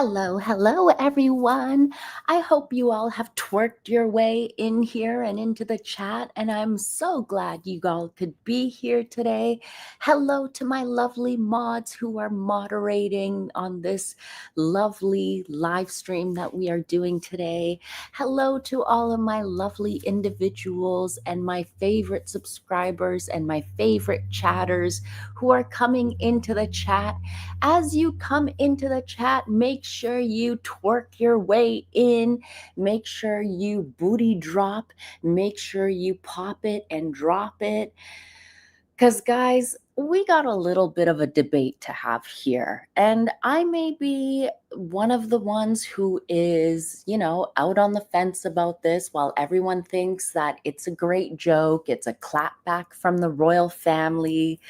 Hello, everyone. I hope you all have twerked your way in here and into the chat, and I'm so glad you all could be here today. Hello to my lovely mods who are moderating on this lovely live stream that we are doing today. Hello to all of my lovely individuals and my favorite subscribers and my favorite chatters who are coming into the chat. As you come into the chat, make sure you twerk your way in. Make sure you booty drop. Make sure you pop it and drop it. Because, guys, we got a little bit of a debate to have here. And I may be one of the ones who is, out on the fence about this while everyone thinks that it's a great joke. It's a clapback from the royal family.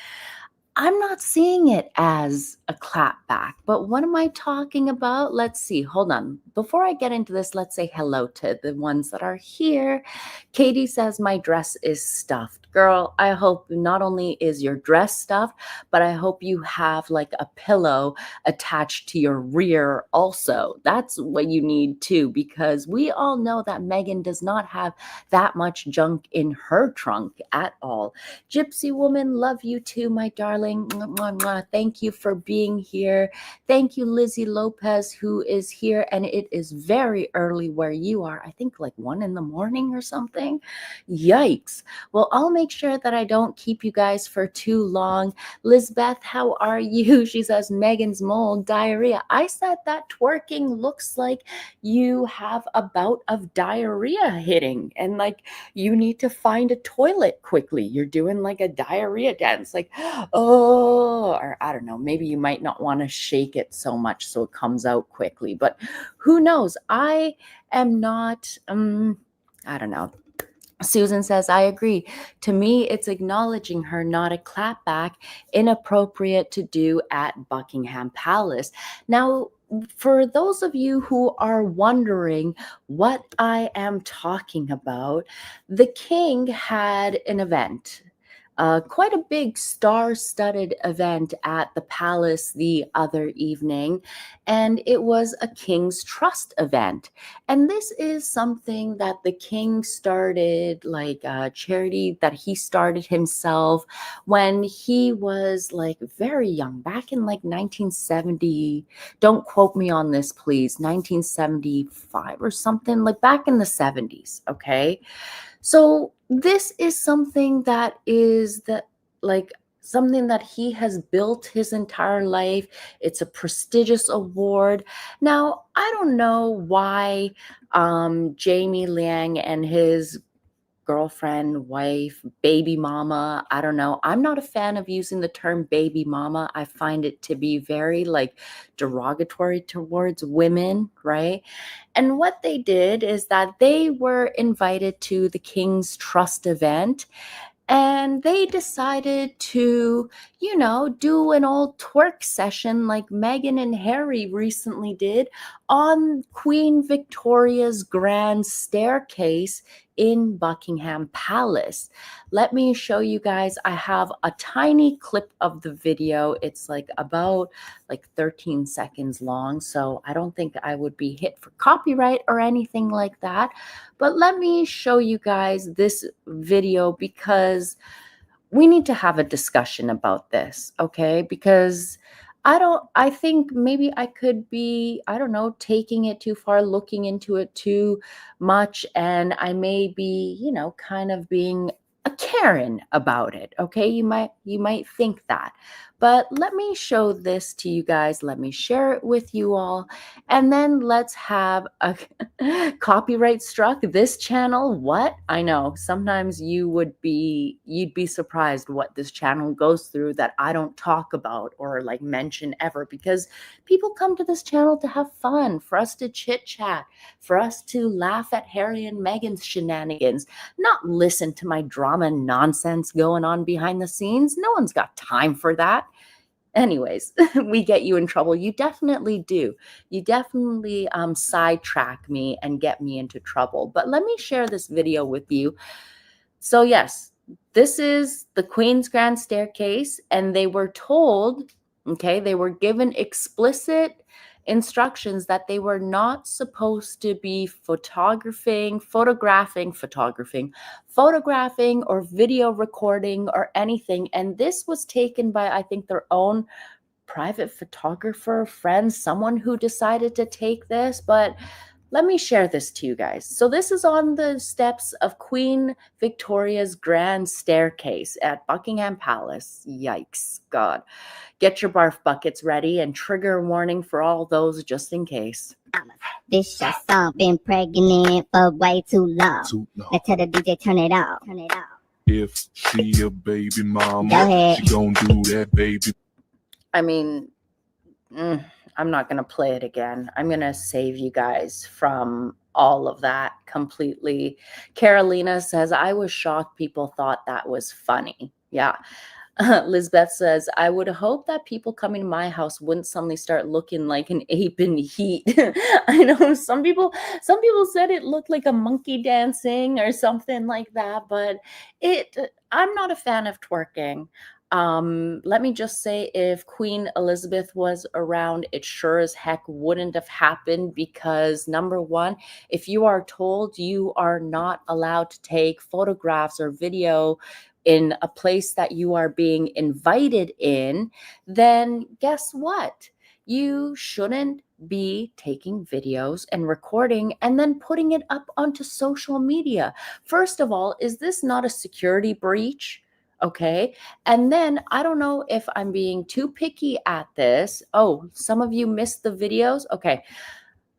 I'm not seeing it as a clapback, but what am I talking about? Let's see. Hold on. Before I get into this, let's say hello to the ones that are here. Katie says, my dress is stuffed. Girl, I hope not only is your dress stuffed, but I hope you have like a pillow attached to your rear also. That's what you need too, because we all know that Meghan does not have that much junk in her trunk at all. Gypsy woman, love you too, my darling. Mwah, mwah, mwah. Thank you for being here. Thank you, Lizzie Lopez, who is here. And it is very early where you are. I think like 1 a.m. or something. Yikes. Well, I'll make sure that I don't keep you guys for too long. Lizbeth, how are you? She says, MeghansMole, diarrhea. I said that twerking looks like you have a bout of diarrhea hitting and like you need to find a toilet quickly. You're doing like a diarrhea dance, like, oh, or I don't know, maybe you might not want to shake it so much so it comes out quickly, but who knows? I am not, I don't know. Susan says, I agree. To me, it's acknowledging her, not a clapback, inappropriate to do at Buckingham Palace. Now, for those of you who are wondering what I am talking about, the king had an event. Quite a big star-studded event at the palace the other evening, and it was a King's Trust event. And this is something that the king started, like a charity that he started himself when he was like very young, back in like 1970. Don't quote me on this, please. 1975 or something, like back in the 70s. Okay. So this is something that is something that he has built his entire life. It's a prestigious award. Now, I don't know why Jamie Liang and his girlfriend, wife, baby mama, I don't know. I'm not a fan of using the term baby mama. I find it to be very like derogatory towards women, right? And what they did is that they were invited to the King's Trust event and they decided to, do an old twerk session like Meghan and Harry recently did on Queen Victoria's grand staircase in Buckingham Palace. Let me show you guys. I have a tiny clip of the video. It's like about 13 seconds long, so I don't think I would be hit for copyright or anything like that. But let me show you guys this video because we need to have a discussion about this, okay? Because I think maybe I could be, I don't know, taking it too far, looking into it too much, and I may be, kind of being a Karen about it, okay? You might think that. But let me show this to you guys. Let me share it with you all, and then let's have a copyright struck this channel. What? I know sometimes you'd be surprised what this channel goes through that I don't talk about or like mention ever, because people come to this channel to have fun, for us to chit chat, for us to laugh at Harry and Meghan's shenanigans, not listen to my drama nonsense going on behind the scenes. No one's got time for that. Anyways, we get you in trouble. You definitely do. You definitely sidetrack me and get me into trouble. But let me share this video with you. So yes, this is the Queen's Grand Staircase, and they were told, okay, they were given explicit instructions that they were not supposed to be photographing, or video recording or anything. And this was taken by, I think, their own private photographer friend, someone who decided to take this. But let me share this to you guys. So this is on the steps of Queen Victoria's grand staircase at Buckingham Palace. Yikes, God. Get your barf buckets ready, and trigger warning for all those just in case. This your song been pregnant for way too long. Let's tell the DJ turn it off. If she a baby mama, Go ahead. she gon' do that, baby. I mean, I'm not going to play it again. I'm going to save you guys from all of that completely. Carolina says, I was shocked people thought that was funny. Yeah. Lizbeth says, I would hope that people coming to my house wouldn't suddenly start looking like an ape in heat. I know some people said it looked like a monkey dancing or something like that, but I'm not a fan of twerking. Let me just say, if Queen Elizabeth was around, it sure as heck wouldn't have happened, because number one, if you are told you are not allowed to take photographs or video in a place that you are being invited in, then guess what? You shouldn't be taking videos and recording and then putting it up onto social media. First of all, is this not a security breach? Okay. And then I don't know if I'm being too picky at this. Oh, some of you missed the videos.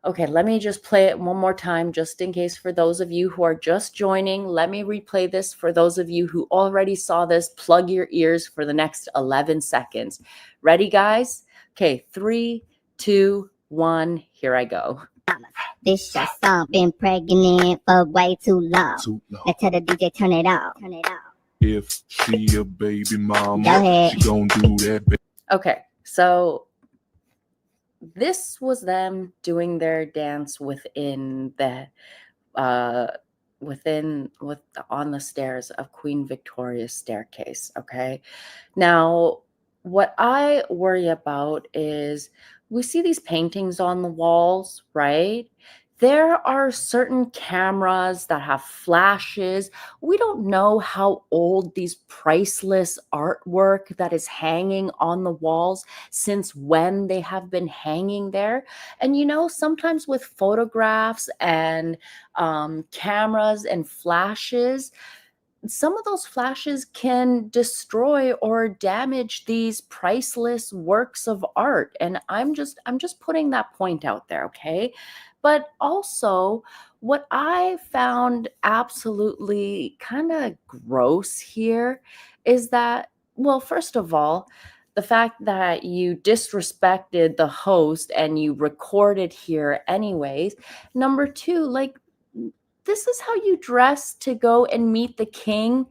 Okay, let me just play it one more time, just in case for those of you who are just joining. Let me replay this for those of you who already saw this. Plug your ears for the next 11 seconds. Ready, guys? Okay, 3, 2, 1, here I go. This your song been pregnant for way too long. Let's tell the DJ turn it off. If she a baby mama, Go ahead. she gon' do that, baby. Okay, so this was them doing their dance within the on the stairs of Queen Victoria's staircase. Okay, now what I worry about is, we see these paintings on the walls, right? There are certain cameras that have flashes. We don't know how old these priceless artwork that is hanging on the walls, since when they have been hanging there. And sometimes with photographs and cameras and flashes, some of those flashes can destroy or damage these priceless works of art. And I'm just putting that point out there, okay? But also, what I found absolutely kind of gross here is that, well, first of all, the fact that you disrespected the host and you recorded here anyways. Number two, like, this is how you dress to go and meet the king.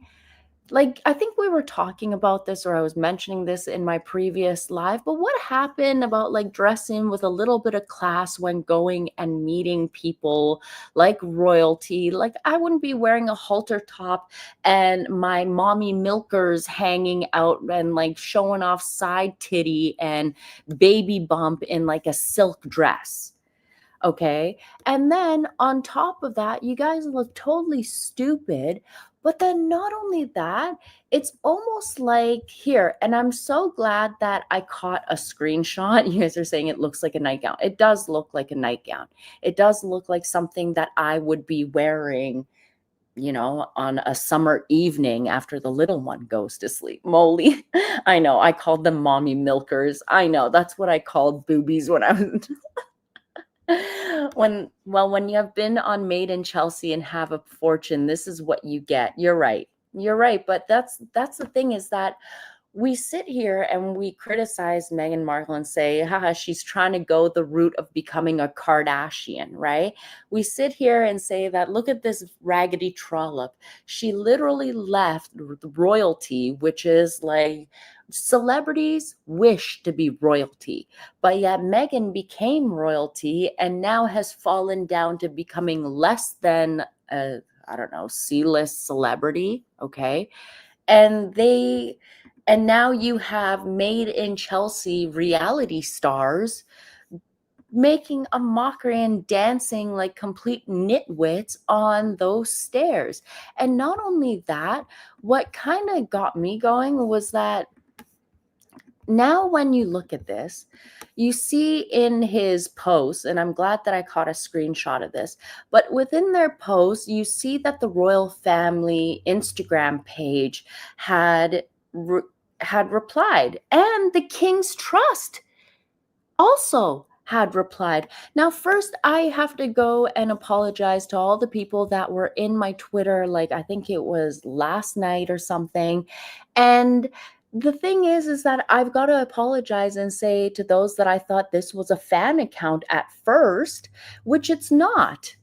Like, I think we were talking about this, or I was mentioning this in my previous live, but what happened about like dressing with a little bit of class when going and meeting people like royalty? Like, I wouldn't be wearing a halter top and my mommy milkers hanging out and like showing off side titty and baby bump in like a silk dress. Okay. And then on top of that, you guys look totally stupid. But then not only that, it's almost like here, and I'm so glad that I caught a screenshot. You guys are saying it looks like a nightgown. It does look like a nightgown. It does look like something that I would be wearing, on a summer evening after the little one goes to sleep. Molly. I know. I called them mommy milkers. I know. That's what I called boobies when I was when you have been on Made in Chelsea and have a fortune, this is what you get. You're right. But that's the thing, is that we sit here and we criticize Meghan Markle and say, haha, she's trying to go the route of becoming a Kardashian, right? We sit here and say that, look at this raggedy trollop. She literally left royalty, which is like, celebrities wish to be royalty, but yet Meghan became royalty and now has fallen down to becoming less than a, I don't know, C-list celebrity, okay? And now you have Made in Chelsea reality stars making a mockery and dancing like complete nitwits on those stairs. And not only that, what kind of got me going was that now when you look at this, you see in his post, and I'm glad that I caught a screenshot of this, but within their post, you see that the royal family Instagram page had replied, and the King's Trust also had replied. Now, first, I have to go and apologize to all the people that were in my Twitter, like I think it was last night or something. And the thing is that I've got to apologize and say to those that I thought this was a fan account at first, which it's not.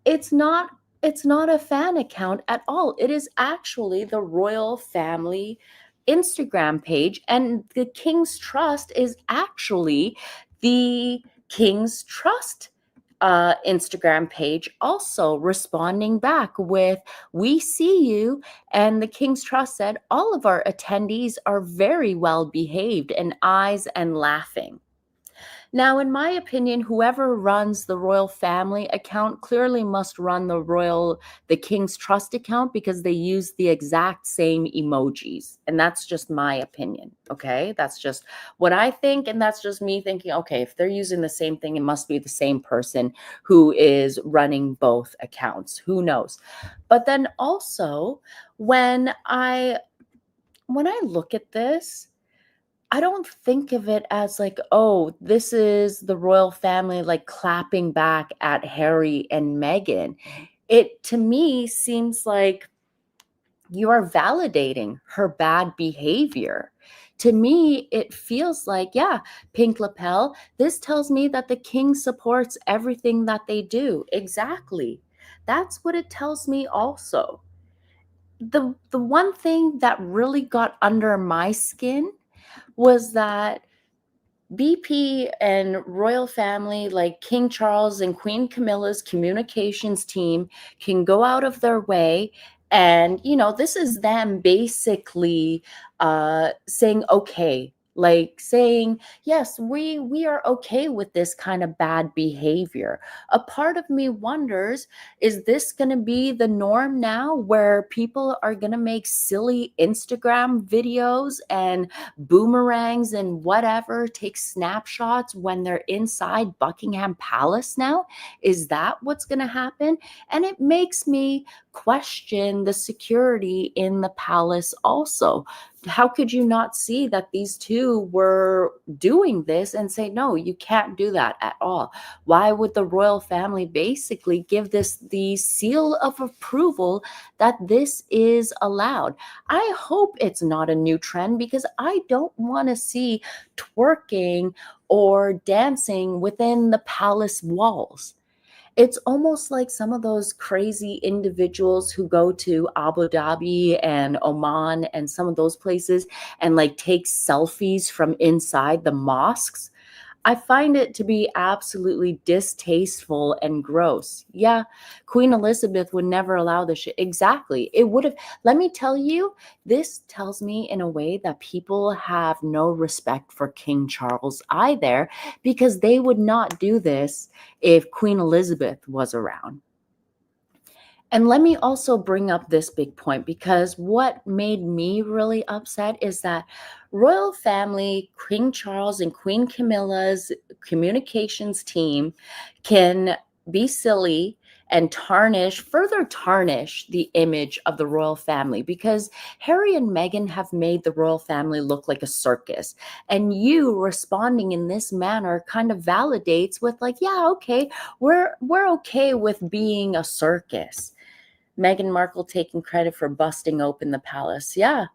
It's not. It's not a fan account at all. It is actually the royal family Instagram page, and the King's Trust is actually the King's Trust Instagram page also responding back with, "We see you." And the King's Trust said, "All of our attendees are very well behaved," and eyes and laughing. Now, in my opinion, whoever runs the royal family account clearly must run the King's Trust account, because they use the exact same emojis. And that's just my opinion. Okay. That's just what I think. And that's just me thinking, okay, if they're using the same thing, it must be the same person who is running both accounts. Who knows? But then also when I look at this, I don't think of it as like, oh, this is the royal family like clapping back at Harry and Meghan. It to me seems like you are validating her bad behavior. To me, it feels like, yeah, pink lapel, this tells me that the king supports everything that they do. Exactly. That's what it tells me also. The one thing that really got under my skin was that BP and royal family, like King Charles and Queen Camilla's communications team, can go out of their way. And, this is them basically saying, okay, like saying, yes, we are okay with this kind of bad behavior. A part of me wonders, is this going to be the norm now, where people are going to make silly Instagram videos and boomerangs and whatever, take snapshots when they're inside Buckingham Palace now? Is that what's going to happen? And it makes me question the security in the palace also. How could you not see that these two were doing this and say, no, you can't do that at all? Why would the royal family basically give this the seal of approval that this is allowed? I hope it's not a new trend, because I don't want to see twerking or dancing within the palace walls. It's almost like some of those crazy individuals who go to Abu Dhabi and Oman and some of those places and like take selfies from inside the mosques. I find it to be absolutely distasteful and gross. Yeah, Queen Elizabeth would never allow this shit. Exactly. It would have, let me tell you, this tells me in a way that people have no respect for King Charles either, because they would not do this if Queen Elizabeth was around. And let me also bring up this big point, because what made me really upset is that royal family, King Charles and Queen Camilla's communications team can be silly and further tarnish the image of the royal family, because Harry and Meghan have made the royal family look like a circus. And you responding in this manner kind of validates with like, yeah, okay, we're okay with being a circus. Meghan Markle taking credit for busting open the palace. Yeah,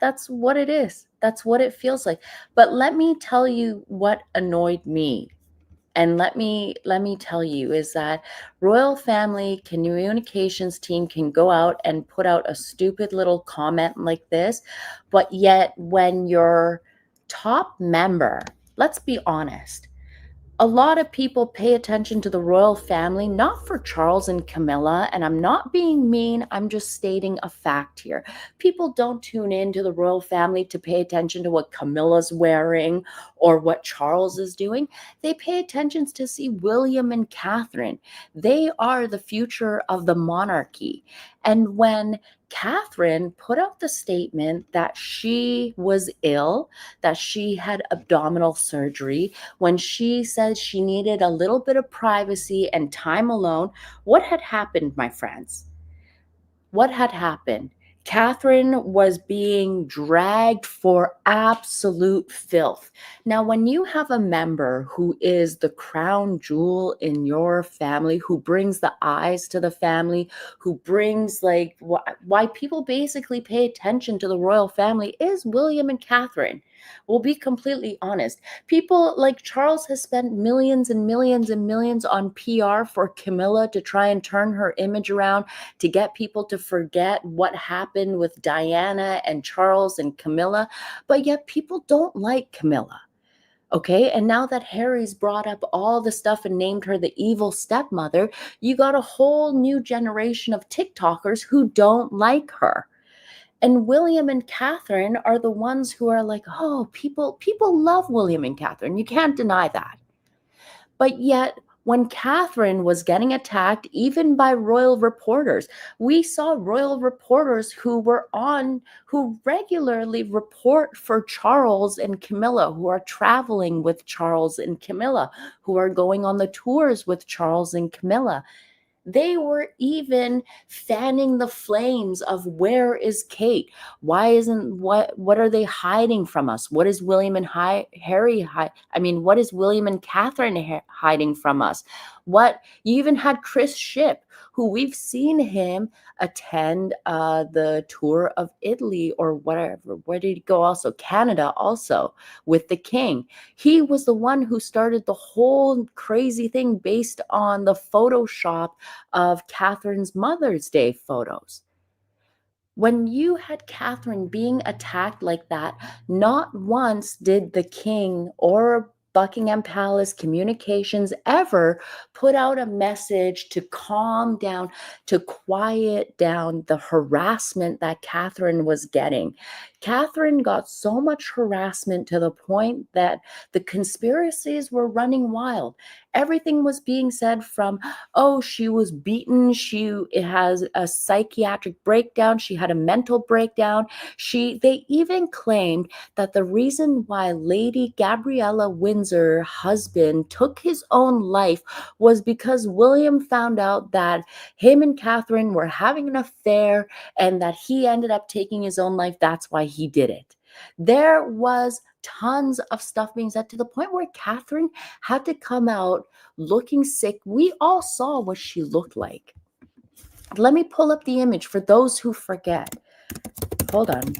that's what it is. That's what it feels like. But let me tell you what annoyed me. And let me tell you is that royal family communications team can go out and put out a stupid little comment like this, but yet when your top member, let's be honest, A lot of people pay attention to the royal family, not for Charles and Camilla, and I'm not being mean, I'm just stating a fact here. People don't tune in to the royal family to pay attention to what Camilla's wearing or what Charles is doing. They pay attention to see William and Catherine. They are the future of the monarchy. And when Catherine put out the statement that she was ill, that she had abdominal surgery, when she said she needed a little bit of privacy and time alone, what had happened, my friends? What had happened? Catherine was being dragged for absolute filth. Now, when you have a member who is the crown jewel in your family, who brings the eyes to the family, who brings like why people basically pay attention to the royal family is William and Catherine. We'll be completely honest. People like Charles has spent millions and millions and millions on PR for Camilla to try and turn her image around, to get people to forget what happened with Diana and Charles and Camilla, but yet people don't like Camilla. Okay, and now that Harry's brought up all the stuff and named her the evil stepmother, you got a whole new generation of TikTokers who don't like her. And William and Catherine are the ones who are like, oh, people love William and Catherine. You can't deny that. But yet, when Catherine was getting attacked, even by royal reporters, we saw royal reporters who regularly report for Charles and Camilla, who are traveling with Charles and Camilla, who are going on the tours with Charles and Camilla. They were even fanning the flames of where is Kate? Why isn't what are they hiding from us? What is William and Harry what is William and Catherine hiding from us? What you even had Chris Ship, who we've seen him attend the tour of Italy or whatever. Where did he go? Also Canada, also with the king. He was the one who started the whole crazy thing based on the Photoshop of Catherine's Mother's Day photos. When you had Catherine being attacked like that, not once did the king or Buckingham Palace communications ever put out a message to calm down, to quiet down the harassment that Catherine was getting. Catherine got so much harassment to the point that the conspiracies were running wild. Everything was being said from, oh, she was beaten, it has a psychiatric breakdown, she had a mental breakdown. They even claimed that the reason why Lady Gabriella Windsor husband took his own life was because William found out that him and Catherine were having an affair and that he ended up taking his own life. That's why he did it. There was tons of stuff being said to the point where Catherine had to come out looking sick. We all saw what she looked like. Let me pull up the image for those who forget. Hold on.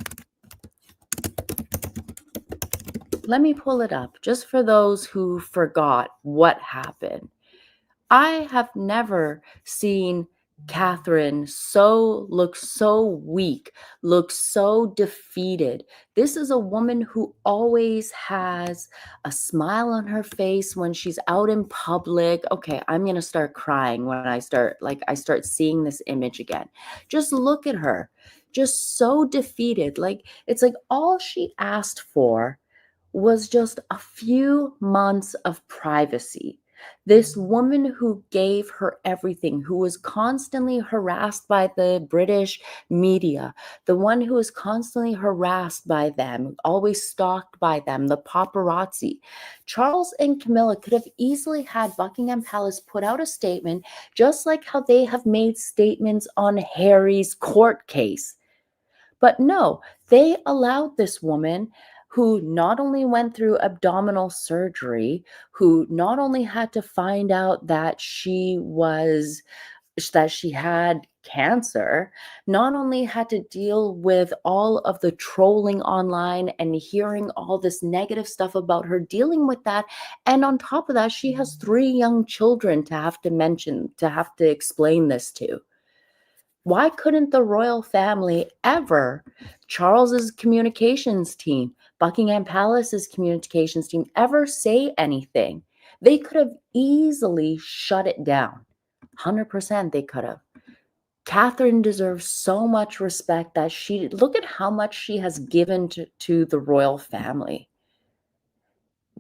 Let me pull it up just for those who forgot what happened. I have never seen Catherine look so weak, look so defeated. This is a woman who always has a smile on her face when she's out in public. Okay, I'm going to start crying when I start seeing this image again. Just look at her. Just so defeated. It's like all she asked for was just a few months of privacy. This woman who gave her everything, who was constantly harassed by the British media, the one who was constantly harassed by them, always stalked by them, the paparazzi. Charles and Camilla could have easily had Buckingham Palace put out a statement, just like how they have made statements on Harry's court case. But no, they allowed this woman who not only went through abdominal surgery, who not only had to find out that she had cancer, not only had to deal with all of the trolling online and hearing all this negative stuff about her, dealing with that. And on top of that, she has 3 young children to have to explain this to. Why couldn't the royal family ever, Charles's communications team, Buckingham Palace's communications team, ever say anything? They could have easily shut it down. 100% they could have. Catherine deserves so much respect that look at how much she has given to the royal family.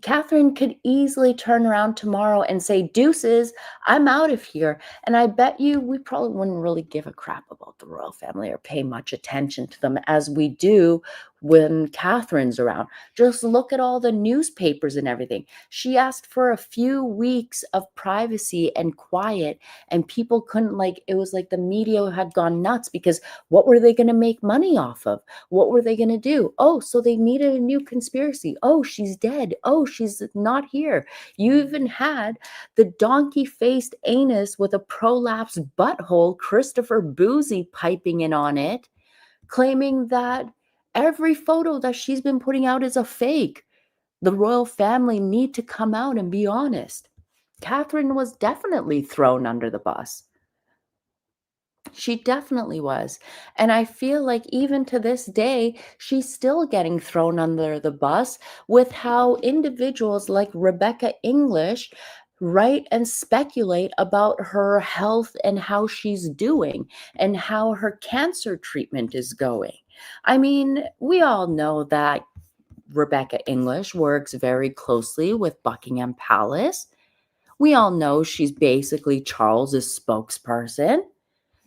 Catherine could easily turn around tomorrow and say, deuces, I'm out of here. And I bet you we probably wouldn't really give a crap about the royal family or pay much attention to them as we do when Catherine's around. Just look at all the newspapers and everything. She asked for a few weeks of privacy and quiet, and people couldn't, it was like the media had gone nuts because what were they going to make money off of? What were they going to do? Oh, so they needed a new conspiracy. Oh, she's dead. Oh, she's not here. You even had the donkey-faced anus with a prolapsed butthole, Christopher Boozy, piping in on it, claiming that every photo that she's been putting out is a fake. The royal family need to come out and be honest. Catherine was definitely thrown under the bus. She definitely was. And I feel like even to this day, she's still getting thrown under the bus with how individuals like Rebecca English write and speculate about her health and how she's doing and how her cancer treatment is going. I mean, we all know that Rebecca English works very closely with Buckingham Palace. We all know she's basically Charles's spokesperson.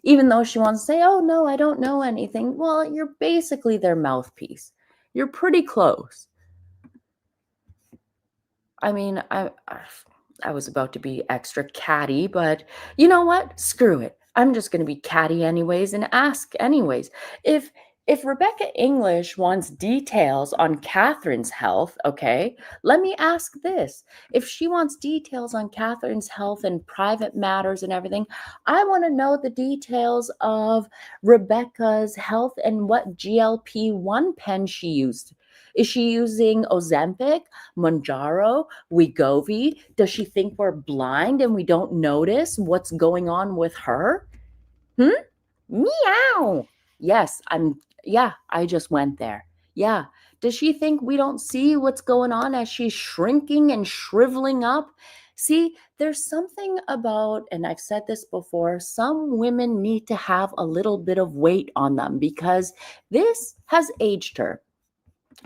Even though she wants to say, oh, no, I don't know anything. Well, you're basically their mouthpiece. You're pretty close. I mean, I was about to be extra catty, but you know what? Screw it. I'm just going to be catty anyways and ask anyways. If Rebecca English wants details on Catherine's health, okay, let me ask this. If she wants details on Catherine's health and private matters and everything, I want to know the details of Rebecca's health and what GLP-1 pen she used. Is she using Ozempic, Mounjaro, Wegovy? Does she think we're blind and we don't notice what's going on with her? Meow. Yes, I just went there. Yeah. Does she think we don't see what's going on as she's shrinking and shriveling up? See, there's something about, and I've said this before, some women need to have a little bit of weight on them because this has aged her.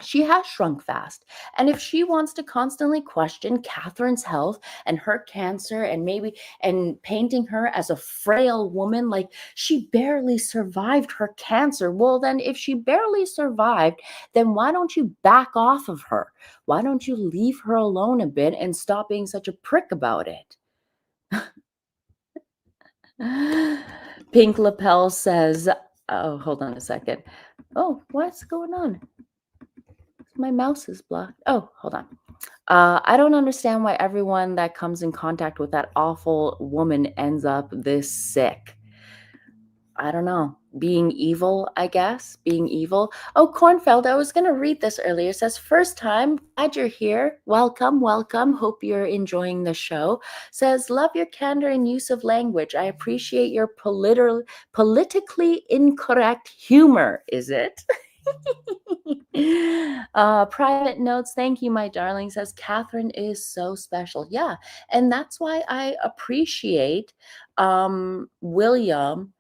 She has shrunk fast. And if she wants to constantly question Catherine's health and her cancer and painting her as a frail woman, like she barely survived her cancer. Well, then if she barely survived, then why don't you back off of her? Why don't you leave her alone a bit and stop being such a prick about it? Pink Lapel says, oh, hold on a second. Oh, what's going on? My mouse is blocked. Oh, hold on. I don't understand why everyone that comes in contact with that awful woman ends up this sick. I don't know. Being evil, I guess. Being evil. Oh, Cornfeld, I was going to read this earlier. It says, first time, glad you're here. Welcome, welcome. Hope you're enjoying the show. Says, love your candor and use of language. I appreciate your politically incorrect humor, is it? Private notes, thank you, my darling, says Catherine is so special. Yeah, and that's why I appreciate William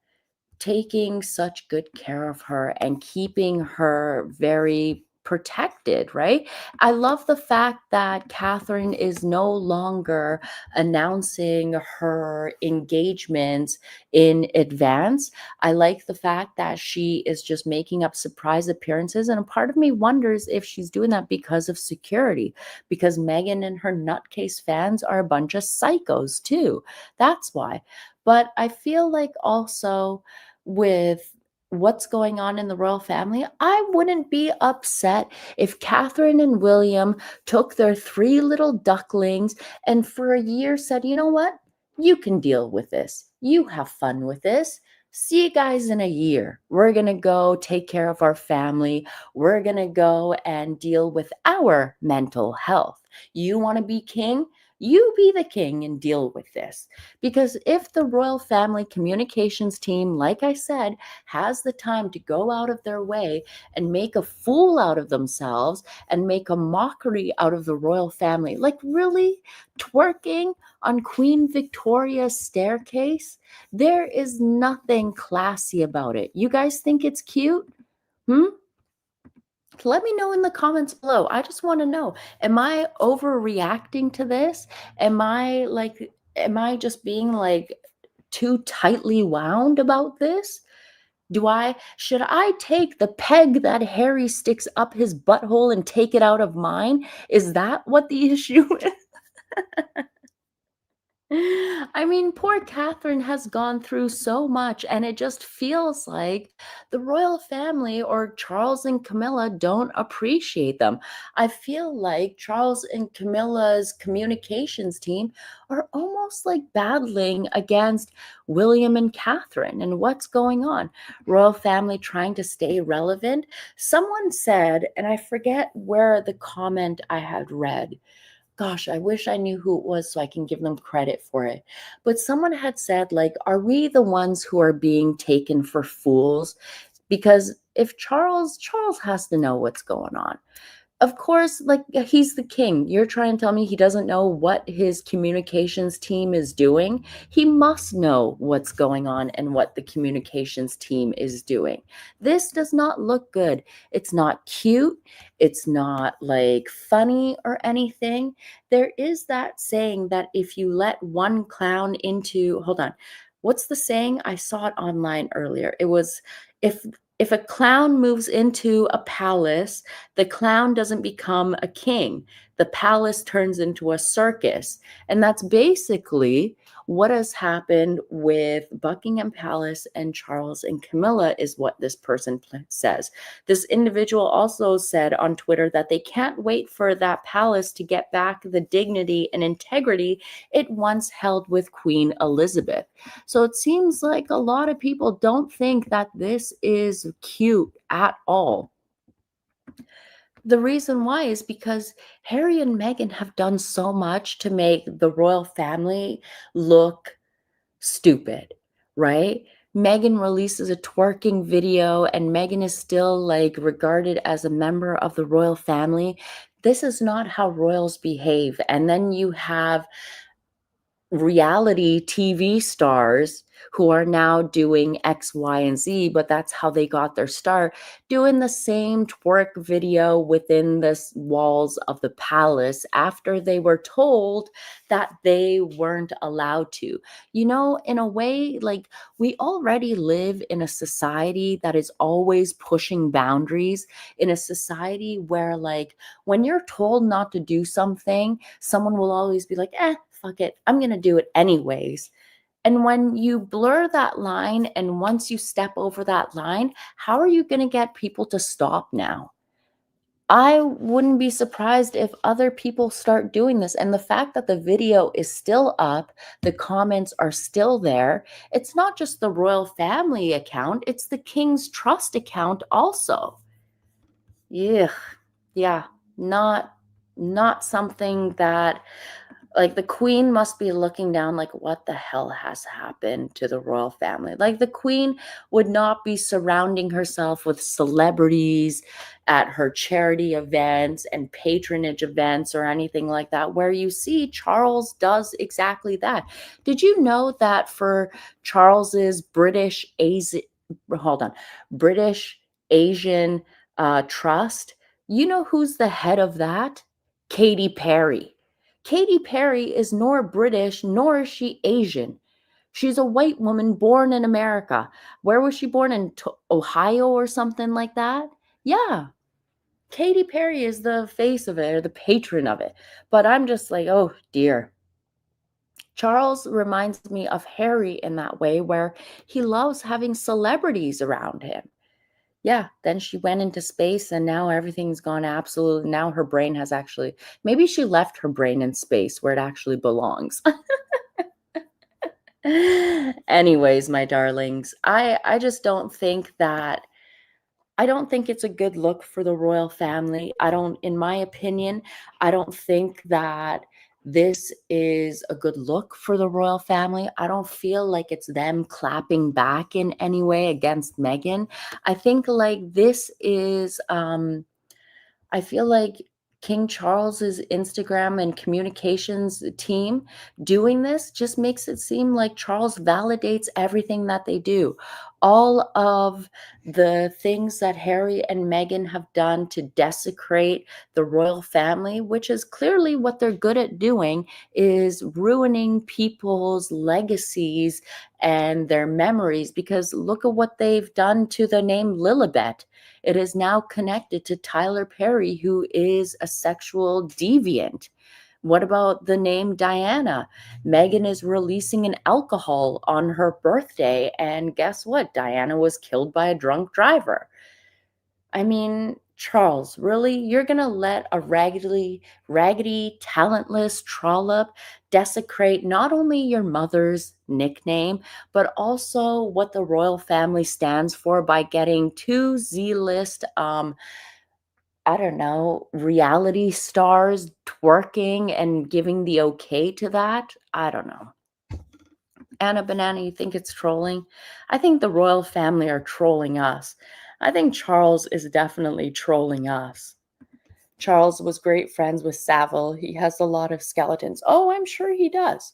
taking such good care of her and keeping her very protected, right? I love the fact that Catherine is no longer announcing her engagements in advance. I like the fact that she is just making up surprise appearances. And a part of me wonders if she's doing that because of security, because Meghan and her nutcase fans are a bunch of psychos too. That's why. But I feel like also with what's going on in the royal family, I wouldn't be upset if Catherine and William took their 3 little ducklings and for a year said, you know what? You can deal with this. You have fun with this. See you guys in a year. We're going to go take care of our family. We're going to go and deal with our mental health. You want to be king? You be the king and deal with this. Because if the royal family communications team, like I said, has the time to go out of their way and make a fool out of themselves and make a mockery out of the royal family, like really twerking on Queen Victoria's staircase, there is nothing classy about it. You guys think it's cute? Let me know in the comments below. I just want to know, am I overreacting to this? Am I just being like too tightly wound about this? Should I take the peg that Harry sticks up his butthole and take it out of mine? Is that what the issue is? I mean, poor Catherine has gone through so much, and it just feels like the royal family or Charles and Camilla don't appreciate them. I feel like Charles and Camilla's communications team are almost like battling against William and Catherine. And what's going on? Royal family trying to stay relevant. Someone said, and I forget where the comment I had read. Gosh, I wish I knew who it was so I can give them credit for it. But someone had said, like, are we the ones who are being taken for fools? Because if Charles has to know what's going on. Of course, like he's the king. You're trying to tell me he doesn't know what his communications team is doing? He must know what's going on and what the communications team is doing. This does not look good. It's not cute. It's not like funny or anything. There is that saying that if you let one clown into, hold on. What's the saying? I saw it online earlier. It was if a clown moves into a palace, the clown doesn't become a king. The palace turns into a circus. And that's basically what has happened with Buckingham Palace and Charles and Camilla, is what this person says. This individual also said on Twitter that they can't wait for that palace to get back the dignity and integrity it once held with Queen Elizabeth. So it seems like a lot of people don't think that this is cute at all. The reason why is because Harry and Meghan have done so much to make the royal family look stupid, right? Meghan releases a twerking video and Meghan is still like regarded as a member of the royal family. This is not how royals behave. And then you have reality TV stars who are now doing X, Y, and Z, but that's how they got their start, doing the same twerk video within the walls of the palace after they were told that they weren't allowed to. You know, in a way, like we already live in a society that is always pushing boundaries, in a society where like when you're told not to do something, someone will always be like, fuck it, I'm going to do it anyways. And when you blur that line and once you step over that line, how are you going to get people to stop now? I wouldn't be surprised if other people start doing this. And the fact that the video is still up, the comments are still there. It's not just the royal family account, it's the King's Trust account also. Yeah. Yeah. Not something that, like, the queen must be looking down like, what the hell has happened to the royal family? Like, the queen would not be surrounding herself with celebrities at her charity events and patronage events or anything like that, where you see Charles does exactly that. Did you know that for Charles's British Asian trust, you know who's the head of that? Katy Perry. Katy Perry is nor British nor is she Asian. She's a white woman born in America. Where was she born? In Ohio or something like that? Yeah. Katy Perry is the face of it or the patron of it. But I'm just like, oh dear. Charles reminds me of Harry in that way, where he loves having celebrities around him. Yeah, then she went into space and now everything's gone absolutely. Now her brain has actually, maybe she left her brain in space where it actually belongs. Anyways, my darlings, I just don't think that, I don't think it's a good look for the royal family. I don't, in my opinion, I don't think that this is a good look for the royal family. I don't feel like it's them clapping back in any way against Meghan. I think like this is I feel like King Charles's Instagram and communications team doing this just makes it seem like Charles validates everything that they do. All of the things that Harry and Meghan have done to desecrate the royal family, which is clearly what they're good at doing, is ruining people's legacies and their memories. Because look at what they've done to the name Lilibet. It is now connected to Tyler Perry, who is a sexual deviant. What about the name Diana? Meghan is releasing an alcohol on her birthday, and guess what? Diana was killed by a drunk driver. I mean, Charles, really? You're going to let a raggedy, talentless trollop desecrate not only your mother's nickname, but also what the royal family stands for by getting two Z-list, I don't know, reality stars twerking and giving the okay to that? I don't know. Anna Banana, you think it's trolling? I think the royal family are trolling us. I think Charles is definitely trolling us. Charles was great friends with Savile. He has a lot of skeletons. Oh, I'm sure he does.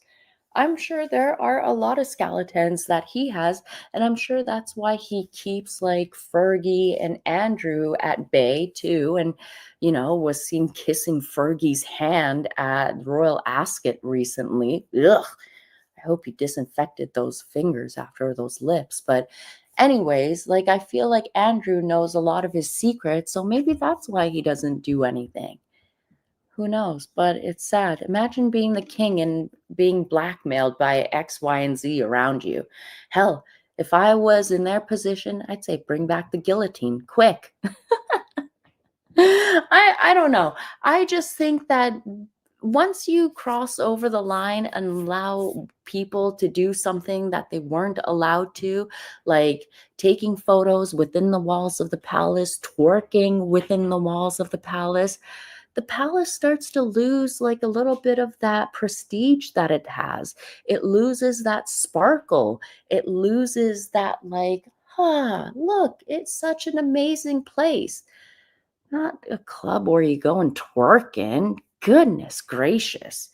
I'm sure there are a lot of skeletons that he has, and I'm sure that's why he keeps like Fergie and Andrew at bay too, and was seen kissing Fergie's hand at Royal Ascot recently. Ugh. I hope he disinfected those fingers after those lips. But anyways, like I feel like Andrew knows a lot of his secrets, so maybe that's why he doesn't do anything. Who knows? But it's sad. Imagine being the king and being blackmailed by X, Y, and Z around you. Hell, if I was in their position, I'd say bring back the guillotine quick. I don't know. I just think that once you cross over the line and allow people to do something that they weren't allowed to, like taking photos within the walls of the palace, twerking within the walls of the palace starts to lose like a little bit of that prestige that it has. It loses that sparkle. It loses that like, look, it's such an amazing place. Not a club where you go and twerk in. Goodness gracious.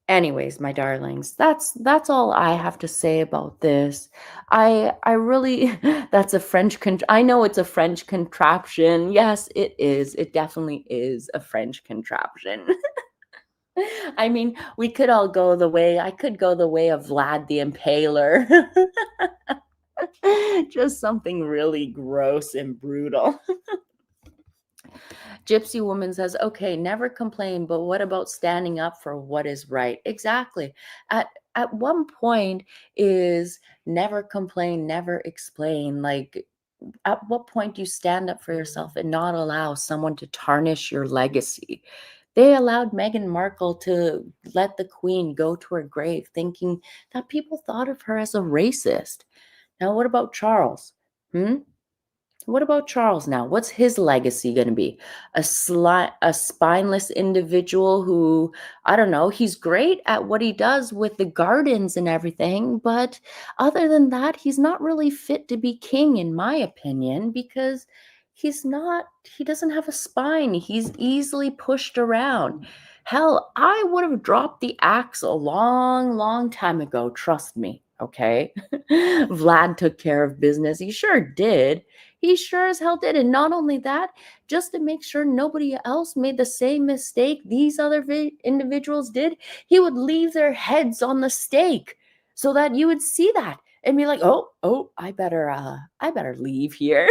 Anyways, my darlings, that's all I have to say about this. I really that's a I know it's a French contraption. Yes, it is. It definitely is a French contraption. I mean, we could all go the way I could go the way of Vlad the Impaler. Just something really gross and brutal. Gypsy Woman says, okay, never complain, but what about standing up for what is right? Exactly. At one point is never complain, never explain. Like, at what point do you stand up for yourself and not allow someone to tarnish your legacy? They allowed Meghan Markle to let the queen go to her grave thinking that people thought of her as a racist. Now, what about Charles? Hmm? What about Charles now? What's his legacy going to be? A spineless individual who, I don't know, he's great at what he does with the gardens and everything, but other than that, he's not really fit to be king, in my opinion, because he doesn't have a spine. He's easily pushed around. Hell, I would have dropped the axe a long, long time ago. Trust me. Okay. Vlad took care of business. He sure did. He sure as hell did. And not only that, just to make sure nobody else made the same mistake these other individuals did, he would leave their heads on the stake so that you would see that and be like, oh, I better leave here.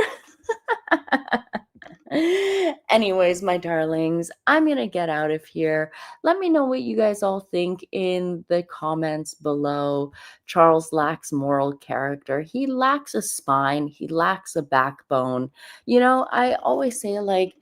Anyways, my darlings, I'm going to get out of here. Let me know what you guys all think in the comments below. Charles lacks moral character. He lacks a spine. He lacks a backbone. I always say, like,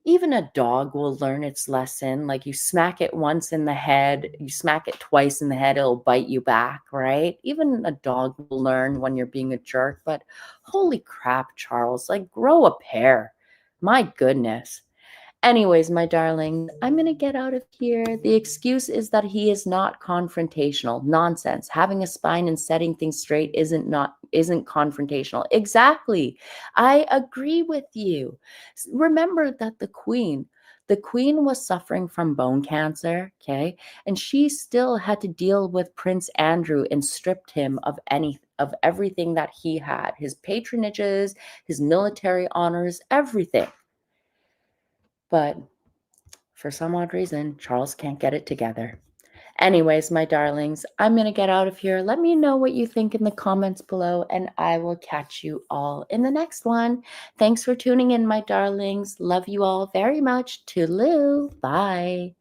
even a dog will learn its lesson. Like, you smack it once in the head, you smack it twice in the head, it'll bite you back, right? Even a dog will learn when you're being a jerk. But holy crap, Charles, like, grow a pair. My goodness. Anyways, my darling, I'm going to get out of here. The excuse is that he is not confrontational. Nonsense. Having a spine and setting things straight isn't confrontational. Exactly. I agree with you. Remember that the queen was suffering from bone cancer, okay? And she still had to deal with Prince Andrew and stripped him of everything that he had, his patronages, his military honors, everything. But for some odd reason, Charles can't get it together. Anyways, my darlings, I'm going to get out of here. Let me know what you think in the comments below, and I will catch you all in the next one. Thanks for tuning in, my darlings. Love you all very much. Toodaloo. Bye.